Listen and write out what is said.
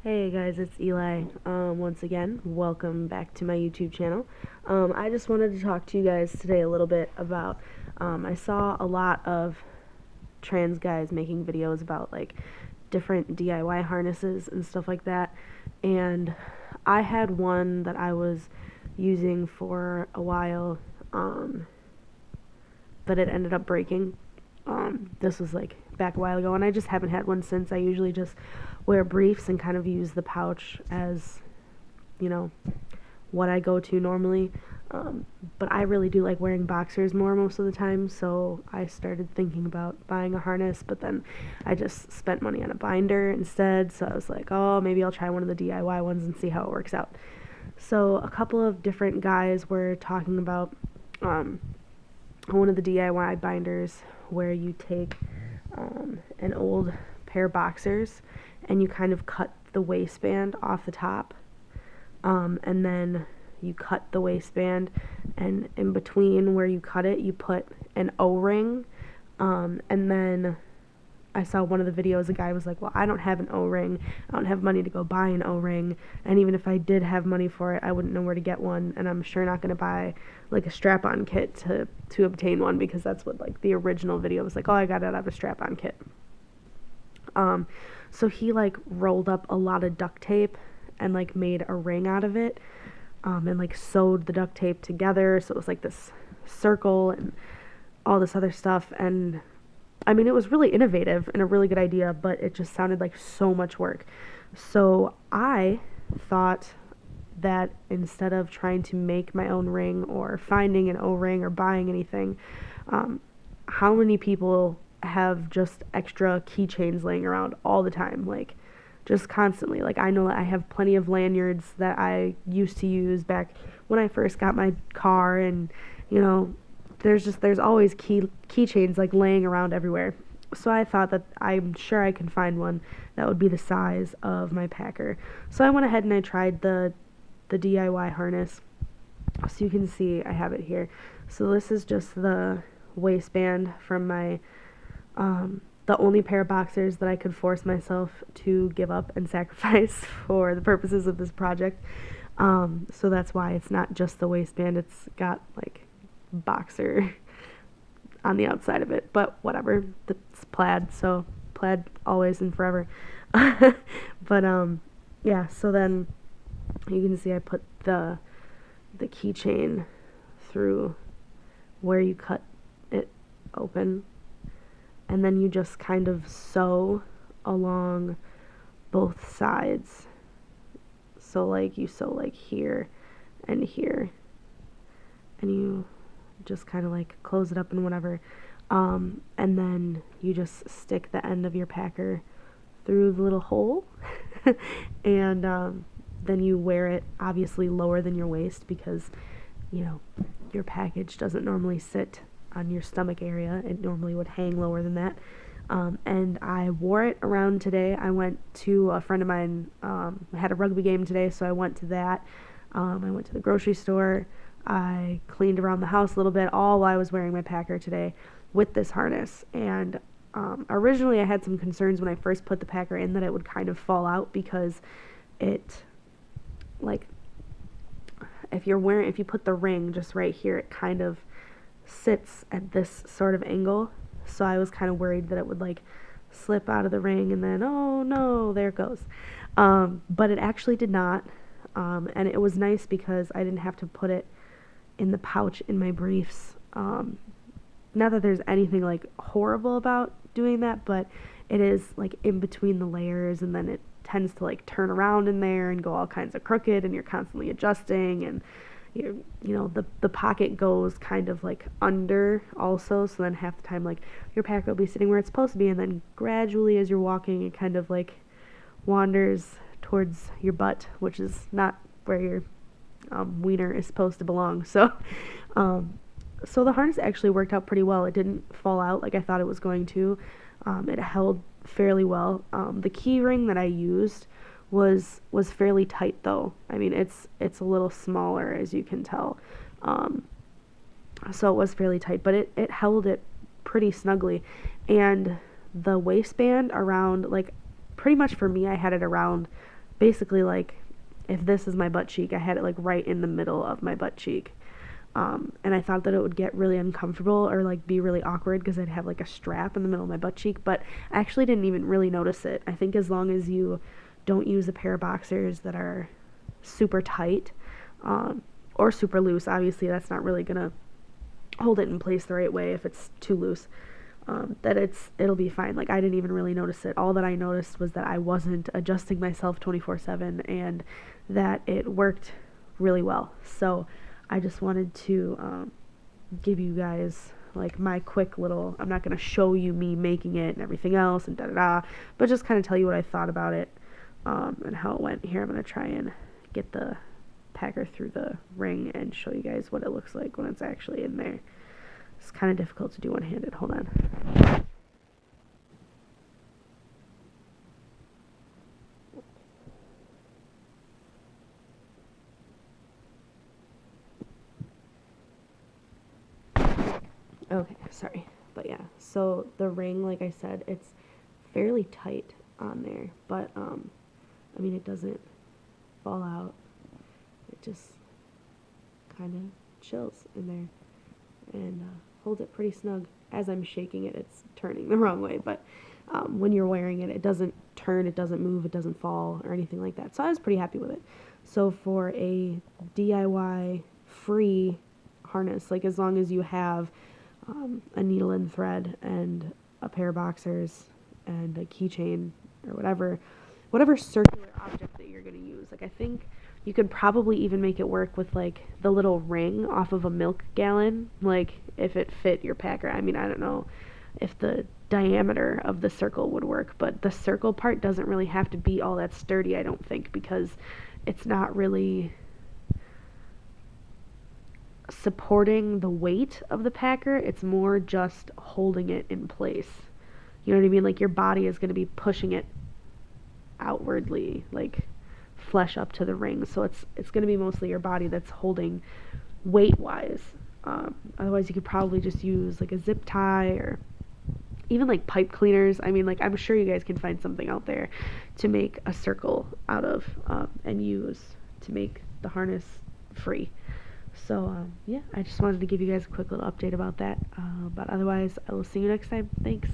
Hey guys, it's Eli. Once again, welcome back to my YouTube channel. I just wanted to talk to you guys today a little bit about, I saw a lot of trans guys making videos about like different DIY harnesses and stuff like that, and I had one that I was using for a while, but it ended up breaking. This was like back a while ago, and I just haven't had one since. I usually just wear briefs and kind of use the pouch as, you know, what I go to normally. But I really do like wearing boxers more most of the time, so I started thinking about buying a harness, but then I just spent money on a binder instead, so I was like, oh, maybe I'll try one of the DIY ones and see how it works out. So a couple of different guys were talking about one of the DIY binders where you take an old pair of boxers and you kind of cut the waistband off the top, and then you cut the waistband, and in between where you cut it you put an O-ring, and then I saw one of the videos, a guy was like, well, I don't have an O-ring, I don't have money to go buy an O-ring, and even if I did have money for it, I wouldn't know where to get one, and I'm sure not going to buy like a strap-on kit to obtain one, because that's what like the original video was like, oh, I got it out of a strap-on kit. So he like rolled up a lot of duct tape and like made a ring out of it, and like sewed the duct tape together, so it was like this circle and all this other stuff. And I mean, it was really innovative and a really good idea, but it just sounded like so much work. So I thought that instead of trying to make my own ring or finding an O-ring or buying anything, how many people have just extra keychains laying around all the time, like just constantly? Like, I know that I have plenty of lanyards that I used to use back when I first got my car, and you know, there's always keychains like laying around everywhere. So I thought that I'm sure I can find one that would be the size of my packer. So I went ahead and I tried the DIY harness. So you can see I have it here. So this is just the waistband from my the only pair of boxers that I could force myself to give up and sacrifice for the purposes of this project. So that's why it's not just the waistband, it's got like boxer on the outside of it, but whatever, it's plaid, so plaid always and forever. But yeah, so then you can see I put the keychain through where you cut it open, and then you just kind of sew along both sides. So like you sew like here and here, and you just kind of like close it up and whatever, and then you just stick the end of your packer through the little hole, and then you wear it obviously lower than your waist, because you know your package doesn't normally sit on your stomach area, it normally would hang lower than that. And I wore it around today. I went to a friend of mine, had a rugby game today, so I went to that. I went to the grocery store, I cleaned around the house a little bit, all while I was wearing my packer today with this harness. And originally I had some concerns when I first put the packer in that it would kind of fall out, because it, like, if you put the ring just right here, it kind of sits at this sort of angle. So I was kind of worried that it would like slip out of the ring and then, oh no, there it goes. But it actually did not. And it was nice because I didn't have to put it in the pouch in my briefs. Not that there's anything like horrible about doing that, but it is like in between the layers, and then it tends to like turn around in there and go all kinds of crooked, and you're constantly adjusting, and you know the pocket goes kind of like under also, so then half the time like your pack will be sitting where it's supposed to be, and then gradually as you're walking it kind of like wanders towards your butt, which is not where your wiener is supposed to belong. So so the harness actually worked out pretty well. It didn't fall out like I thought it was going to. It held fairly well. The key ring that I used was fairly tight though. I mean, it's a little smaller, as you can tell. So it was fairly tight, but it held it pretty snugly. And the waistband around, like, pretty much for me, I had it around basically like if this is my butt cheek, I had it like right in the middle of my butt cheek. And I thought that it would get really uncomfortable or like be really awkward because I'd have like a strap in the middle of my butt cheek, but I actually didn't even really notice it. I think as long as you don't use a pair of boxers that are super tight, or super loose, obviously that's not really gonna hold it in place the right way if it's too loose, that it'll be fine. Like I didn't even really notice it. All that I noticed was that I wasn't adjusting myself 24/7 and that it worked really well. So I just wanted to give you guys like my quick little, I'm not going to show you me making it and everything else and da-da-da, but just kind of tell you what I thought about it, and how it went. Here, I'm going to try and get the packer through the ring and show you guys what it looks like when it's actually in there. It's kind of difficult to do one-handed. Hold on. Okay, sorry. But yeah, so the ring, like I said, it's fairly tight on there, but I mean, it doesn't fall out. It just kind of chills in there and holds it pretty snug. As I'm shaking it, it's turning the wrong way, but when you're wearing it, it doesn't turn, it doesn't move, it doesn't fall or anything like that. So I was pretty happy with it. So for a DIY free harness, like as long as you have a needle and thread and a pair of boxers and a keychain or whatever circular object that you're going to use. Like I think you could probably even make it work with like the little ring off of a milk gallon, like if it fit your packer. I mean, I don't know if the diameter of the circle would work, but the circle part doesn't really have to be all that sturdy, I don't think, because it's not really supporting the weight of the packer. It's more just holding it in place. You know what I mean? Like your body is going to be pushing it outwardly, like flesh up to the ring. So it's going to be mostly your body that's holding weight wise. Otherwise you could probably just use like a zip tie or even like pipe cleaners. I mean, like I'm sure you guys can find something out there to make a circle out of, and use to make the harness free. So, yeah, I just wanted to give you guys a quick little update about that. But otherwise, I will see you next time. Thanks.